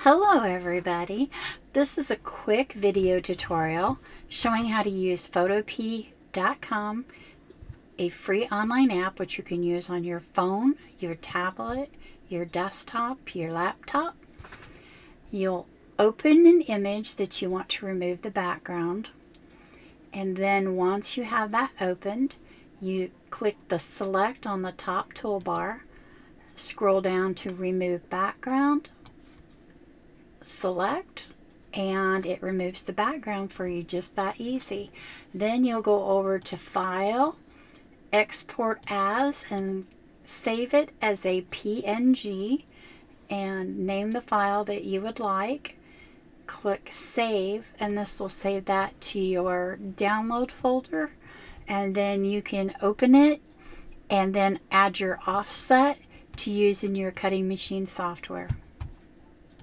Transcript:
Hello everybody, this is a quick video tutorial showing how to use Photopea.com, a free online app which you can use on your phone, your tablet, your desktop, your laptop. You'll open an image that you want to remove the background, and then once you have that opened, you click the select on the top toolbar, scroll down to remove background, select, and it removes the background for you, just that easy. Then you'll go over to File, Export As, and save it as a PNG and name the file that you would like. Click Save, and this will save that to your download folder, and then you can open it and then add your offset to use in your cutting machine software.